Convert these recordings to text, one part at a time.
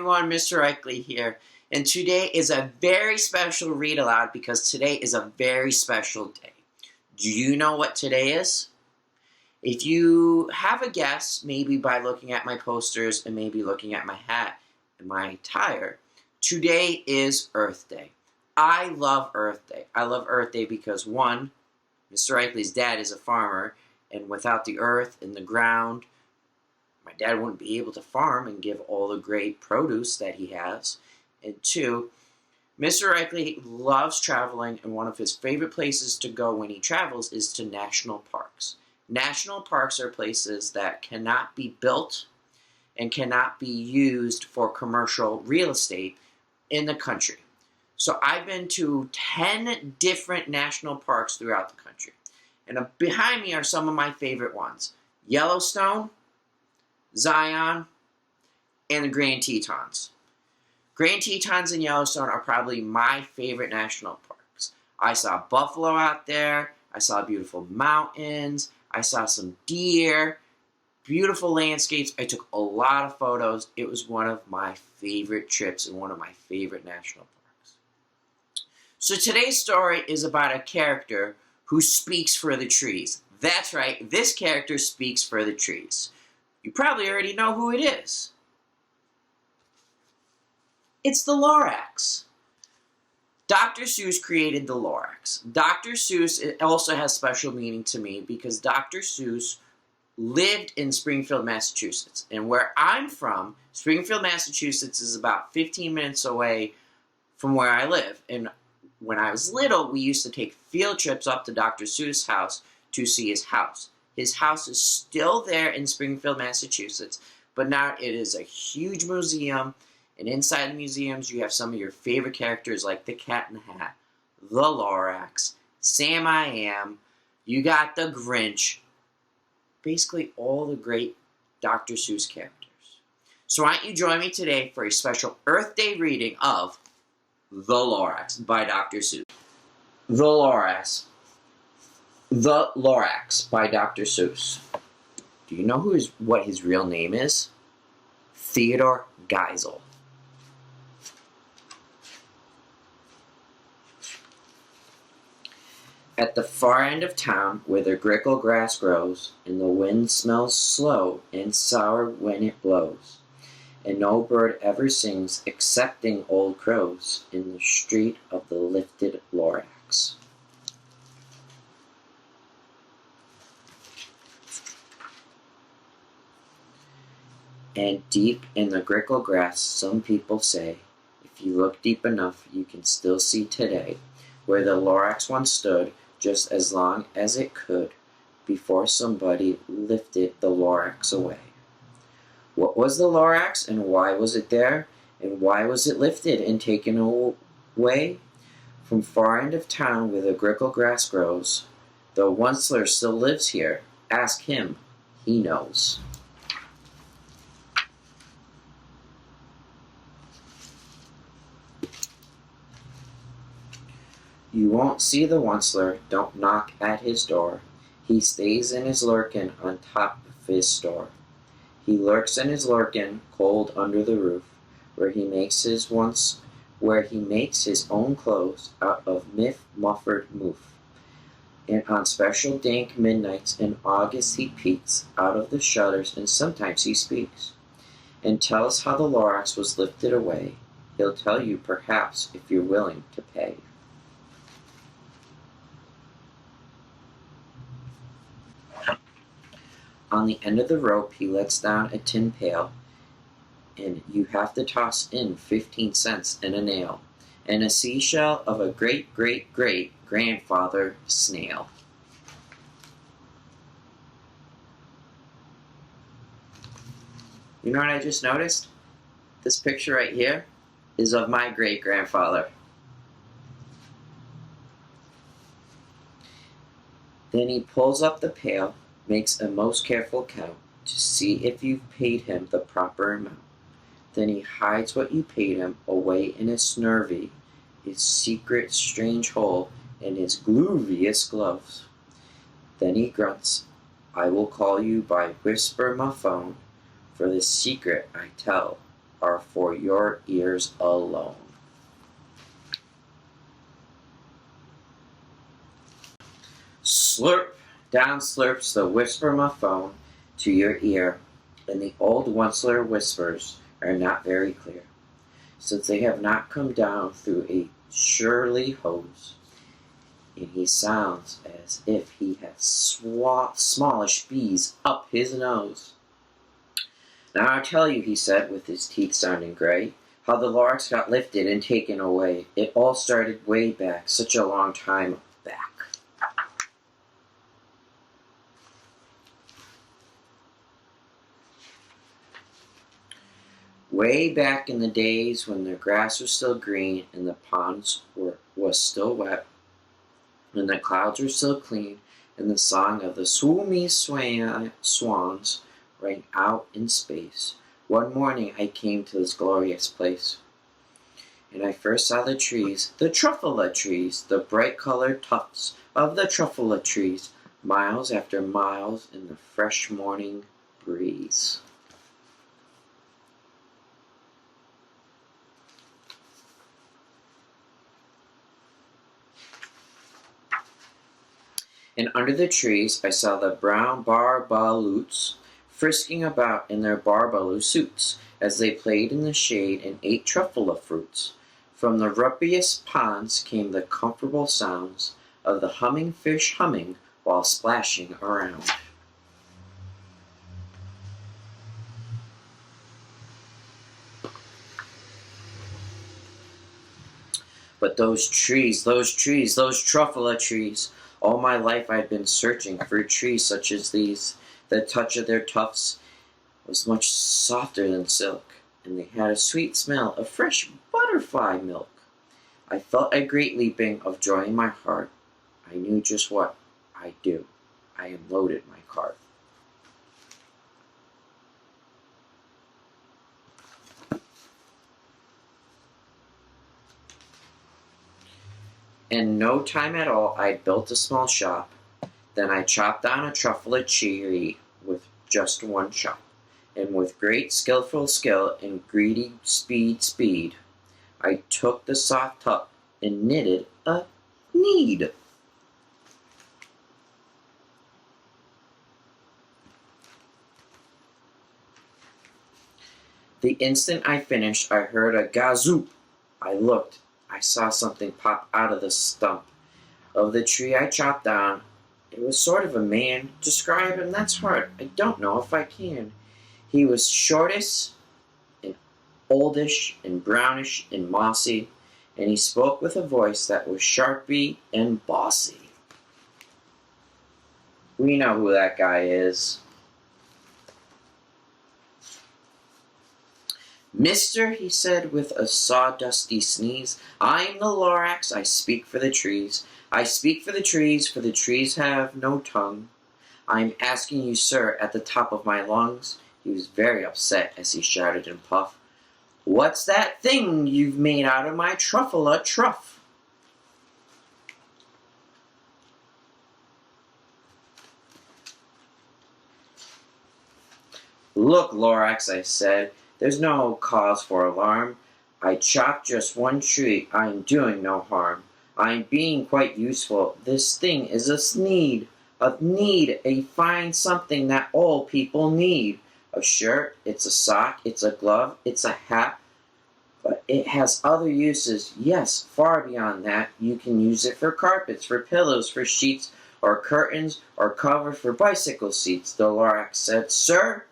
everyone, Mr. Eichley here, and today is a very special read aloud because today is a very special day. Do you know what today is? If you have a guess, maybe by looking at my posters and maybe looking at my hat and my attire, today is Earth Day. I love Earth Day. I love Earth Day because, one, Mr. Eichley's dad is a farmer, and without the earth and the ground, my dad wouldn't be able to farm and give all the great produce that he has. And two, Mr. Eichley loves traveling, and one of his favorite places to go when he travels is to national parks. National parks are places that cannot be built and cannot be used for commercial real estate in the country. So I've been to 10 different national parks throughout the country. And behind me are some of my favorite ones: Yellowstone, Zion, and the Grand Tetons. Grand Tetons and Yellowstone are probably my favorite national parks. I saw buffalo out there, I saw beautiful mountains, I saw some deer, beautiful landscapes. I took a lot of photos. It was one of my favorite trips and one of my favorite national parks. So today's story is about a character who speaks for the trees. That's right, this character speaks for the trees. You probably already know who it is. It's the Lorax. Dr. Suess created the Lorax. Dr. Suess, it also has special meaning to me because Dr. Suess lived in Springfield, Massachusetts. And where I'm from, Springfield, Massachusetts is about 15 minutes away from where I live. And when I was little, we used to take field trips up to Dr. Suess' house to see his house. His house is still there in Springfield, Massachusetts, but now it is a huge museum, and inside the museums you have some of your favorite characters like the Cat in the Hat, the Lorax, Sam I Am, you got the Grinch, basically all the great Dr. Seuss characters. So why don't you join me today for a special Earth Day reading of The Lorax by Dr. Seuss. The Lorax. The Lorax by Dr. Seuss. Do you know what his real name is? Theodore Geisel. At the far end of town, where the grickle grass grows, and the wind smells slow and sour when it blows, and no bird ever sings excepting old crows, in the street of the lifted Lorax. And deep in the grickle grass, some people say, if you look deep enough, you can still see today, where the Lorax once stood, just as long as it could, before somebody lifted the Lorax away. What was the Lorax, and why was it there, and why was it lifted and taken away? From far end of town where the grickle grass grows, though Onceler still lives here, ask him, he knows. You won't see the Onceler, don't knock at his door. He stays in his lurkin on top of his store. He lurks in his lurkin, cold under the roof, where he makes his own clothes out of Mufford moof. And on special dank midnights in August he peeks out of the shutters, and sometimes he speaks, and tells how the Lorax was lifted away. He'll tell you perhaps if you're willing to pay. On the end of the rope he lets down a tin pail, and you have to toss in 15 cents and a nail, and a seashell of a great-great-great-grandfather snail. You know what I just noticed? This picture right here is of my great-grandfather. Then he pulls up the pail, makes a most careful count to see if you've paid him the proper amount. Then he hides what you paid him away in his snurvy, his secret strange hole, in his glooviest gloves. Then he grunts, I will call you by whisper my phone, for the secret I tell are for your ears alone. Slurp down slurps the whisper-my-phone to your ear, and the old once-letter whispers are not very clear, since they have not come down through a surely hose, and he sounds as if he has smallish bees up his nose. Now I'll tell you, he said, with his teeth sounding gray, how the Lorax got lifted and taken away. It all started way back, such a long time back. Way back in the days when the grass was still green and the ponds was still wet, and the clouds were still clean, and the song of the swoomy swans rang out in space. One morning I came to this glorious place, and I first saw the trees, the truffula trees, the bright-colored tufts of the truffula trees, miles after miles in the fresh morning breeze. And under the trees I saw the brown barbaloots frisking about in their barbaloo suits as they played in the shade and ate truffula fruits. From the rubbiest ponds came the comfortable sounds of the humming fish humming while splashing around. But those trees, those truffula trees, all my life I'd been searching for trees such as these. The touch of their tufts was much softer than silk, and they had a sweet smell of fresh butterfly milk. I felt a great leaping of joy in my heart. I knew just what I'd do. I unloaded my cart. In no time at all, I'd built a small shop. Then I chopped down a truffula tree with just one chop. And with great skillful skill and greedy speed, I took the soft tuft and knitted a need. The instant I finished, I heard a gazoop. I looked. I saw something pop out of the stump of the tree I chopped down. It was sort of a man. Describe him, that's hard. I don't know if I can. He was shortish and oldish and brownish and mossy, and he spoke with a voice that was sharpy and bossy. We know who that guy is. Mister, he said with a sawdusty sneeze, I'm the Lorax, I speak for the trees. I speak for the trees have no tongue. I'm asking you, sir, at the top of my lungs. He was very upset as he shouted and puffed. What's that thing you've made out of my truffula truff? Look, Lorax, I said, there's no cause for alarm. I chopped just one tree. I am doing no harm. I am being quite useful. This thing is a fine something that all people need. A shirt, it's a sock, it's a glove, it's a hat. But it has other uses, yes, far beyond that. You can use it for carpets, for pillows, for sheets, or curtains, or cover for bicycle seats. The Lorax said, Sir,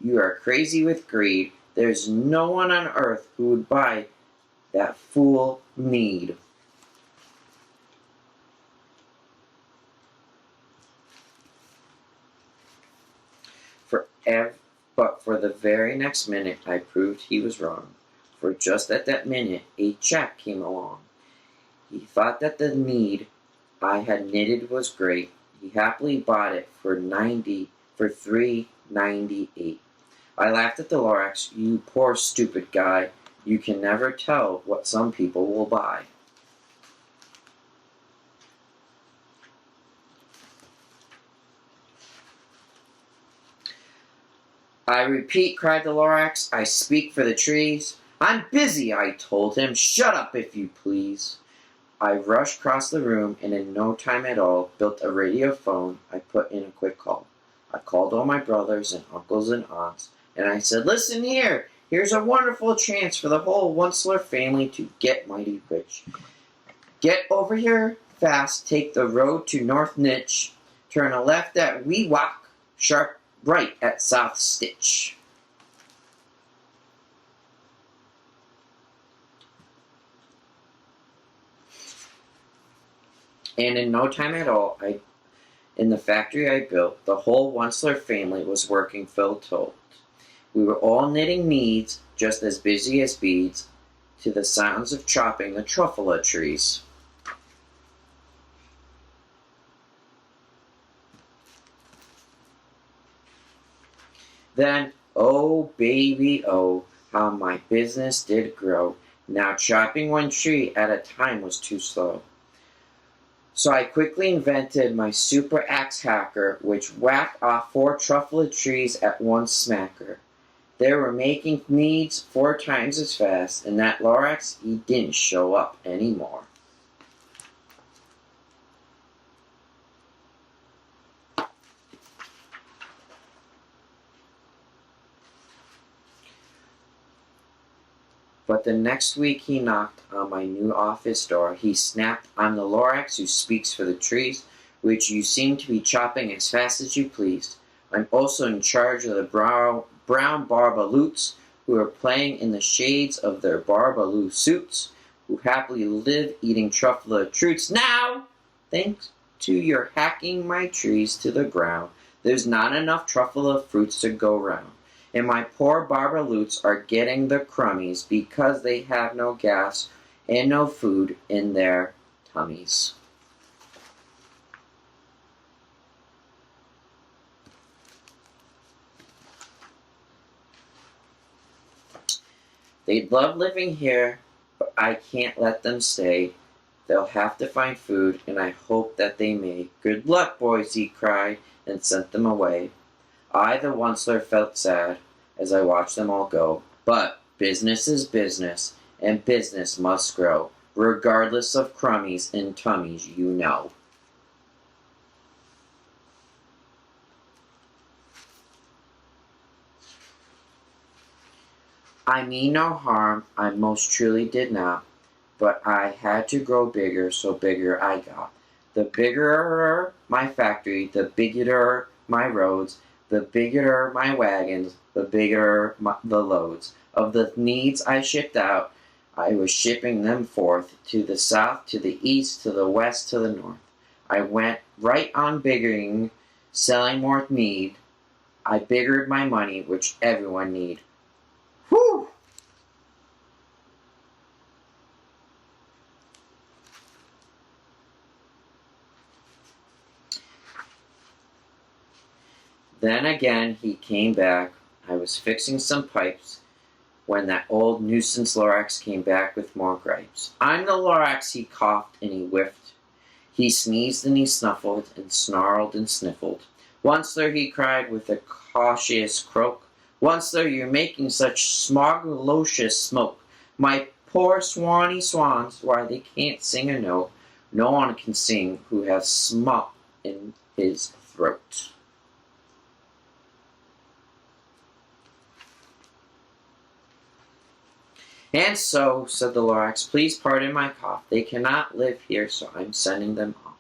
you are crazy with greed. There's no one on earth who would buy that fool need. But for the very next minute, I proved he was wrong. For just at that minute, a chap came along. He thought that the need I had knitted was great. He happily bought it for $3.98. I laughed at the Lorax. You poor stupid guy. You can never tell what some people will buy. I repeat, cried the Lorax, I speak for the trees. I'm busy, I told him. Shut up, if you please. I rushed across the room and in no time at all built a radio phone. I put in a quick call. I called all my brothers and uncles and aunts, and I said, listen here, here's a wonderful chance for the whole Onceler family to get mighty rich. Get over here fast, take the road to North Nitch, turn a left at Weewalk, sharp right at South Stitch. And in no time at all, in the factory I built, the whole Onceler family was working full tilt. We were all knitting needs, just as busy as beads, to the sounds of chopping the truffula trees. Then, oh baby, oh, how my business did grow. Now chopping one tree at a time was too slow. So I quickly invented my super axe hacker, which whacked off 4 truffula trees at one smacker. They were making needs 4 times as fast, and that Lorax, he didn't show up anymore. But the next week he knocked on my new office door. He snapped, I'm the Lorax who speaks for the trees, which you seem to be chopping as fast as you please. I'm also in charge of the brown barbaloots, who are playing in the shades of their barbaloo suits, who happily live eating truffula troots. Now, thanks to your hacking my trees to the ground, there's not enough truffula fruits to go round. And my poor barbaloots are getting the crummies because they have no gas and no food in their tummies. They'd love living here, but I can't let them stay. They'll have to find food, and I hope that they may. Good luck, boys, he cried, and sent them away. I, the Onceler, felt sad as I watched them all go. But business is business, and business must grow, regardless of crummies and tummies, you know. I mean no harm, I most truly did not, but I had to grow bigger, so bigger I got. The bigger my factory, the bigger my roads, the bigger my wagons, the bigger the loads. Of the needs I shipped out, I was shipping them forth, to the south, to the east, to the west, to the north. I went right on biggering, selling more need. I biggered my money, which everyone need. Whew! Then again he came back. I was fixing some pipes when that old nuisance Lorax came back with more gripes. I'm the Lorax, he coughed and he whiffed. He sneezed and he snuffled and snarled and sniffled. Onceler, he cried with a cautious croak. Onceler, you're making such smogolocious smoke. My poor swanny swans, why they can't sing a note. No one can sing who has smut in his throat. And so, said the Lorax, please pardon my cough. They cannot live here, so I'm sending them off.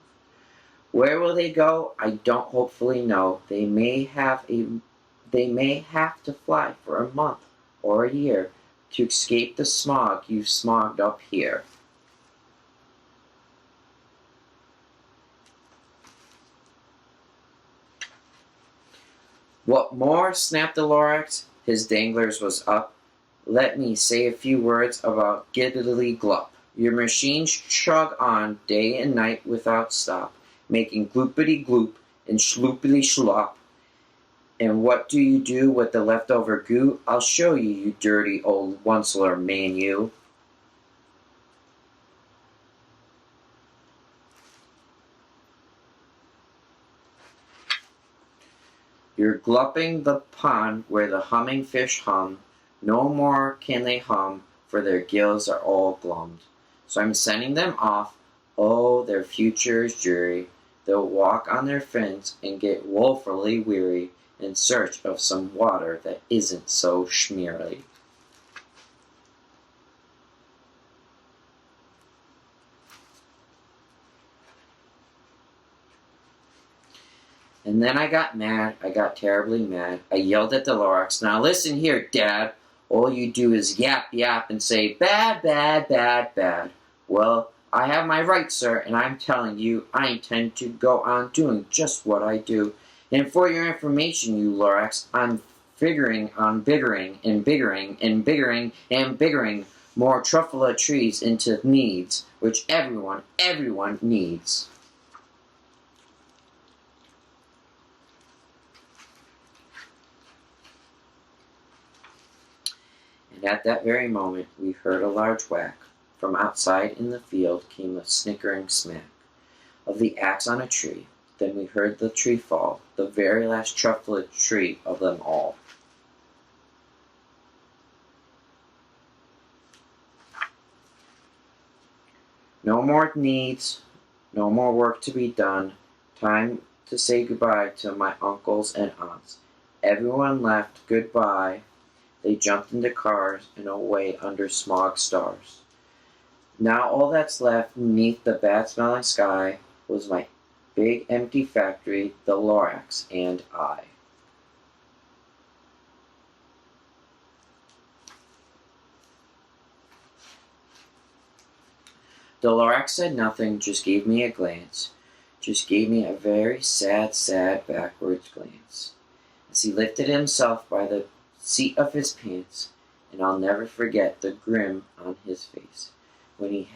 Where will they go? I don't hopefully know. They may have to fly for a month or a year to escape the smog you've smogged up here. What more? Snapped the Lorax. His danglers was up. Let me say a few words about Giddily Glup. Your machines chug on day and night without stop, making gloopity gloop and schloopity schlop. And what do you do with the leftover goo? I'll show you, you dirty old Onceler man, you. You're glupping the pond where the humming fish hum. No more can they hum, for their gills are all glummed. So I'm sending them off. Oh, their future is dreary. They'll walk on their fins and get woefully weary in search of some water that isn't so schmearly. And then I got mad. I got terribly mad. I yelled at the Lorax. Now listen here, Dad. All you do is yap, yap, and say, bad, bad, bad, bad. Well, I have my rights, sir, and I'm telling you, I intend to go on doing just what I do. And for your information, you Lorax, I'm figuring on biggering and biggering and biggering and biggering more truffula trees into needs, which everyone needs. And at that very moment we heard a large whack. From outside in the field came a snickering smack of the axe on a tree. Then we heard the tree fall, the very last truffula tree of them all. No more needs, no more work to be done. Time to say goodbye to my uncles and aunts. Everyone left goodbye. They jumped into cars and away under smog stars. Now all that's left beneath the bad-smelling sky was my big empty factory, the Lorax, and I. The Lorax said nothing, just gave me a glance. Just gave me a very sad, sad backwards glance. As he lifted himself by the seat of his pants, and I'll never forget the grin on his face when he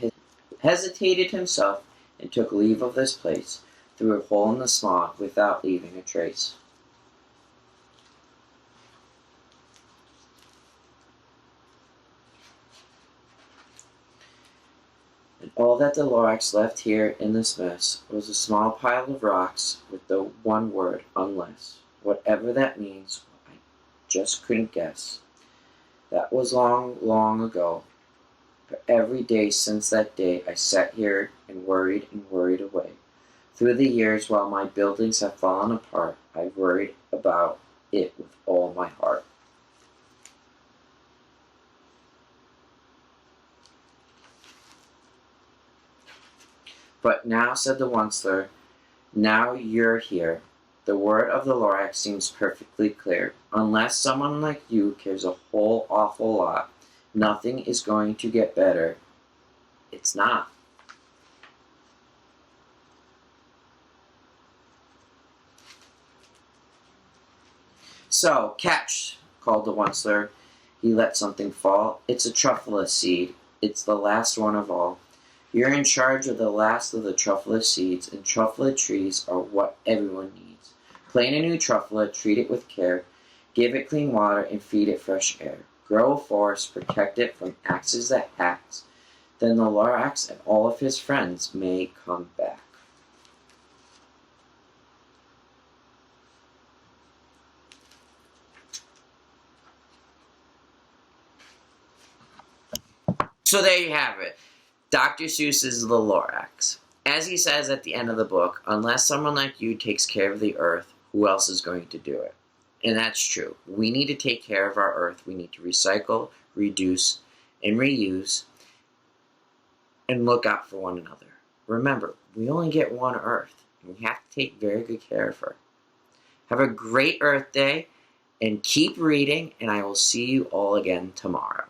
hesitated himself and took leave of this place through a hole in the smog without leaving a trace. And all that the Lorax left here in this mess was a small pile of rocks with the one word, unless. Whatever that means, I just couldn't guess. That was long, long ago. But every day since that day I sat here and worried away. Through the years while my buildings have fallen apart, I've worried about it with all my heart. But now, said the Onceler, now you're here. The word of the Lorax seems perfectly clear. Unless someone like you cares a whole awful lot, nothing is going to get better. It's not. So, catch, called the Onceler. He let something fall. It's a truffula seed. It's the last one of all. You're in charge of the last of the truffula seeds, and truffula trees are what everyone needs. Plant a new truffula, treat it with care, give it clean water, and feed it fresh air. Grow a forest, protect it from axes that hacks. Then the Lorax and all of his friends may come back. So there you have it. Dr. Seuss's The Lorax. As he says at the end of the book, unless someone like you takes care of the earth, who else is going to do it? And that's true. We need to take care of our earth. We need to recycle, reduce, and reuse, and look out for one another. Remember, we only get one earth, and we have to take very good care of her. Have a great Earth Day, and keep reading, and I will see you all again tomorrow.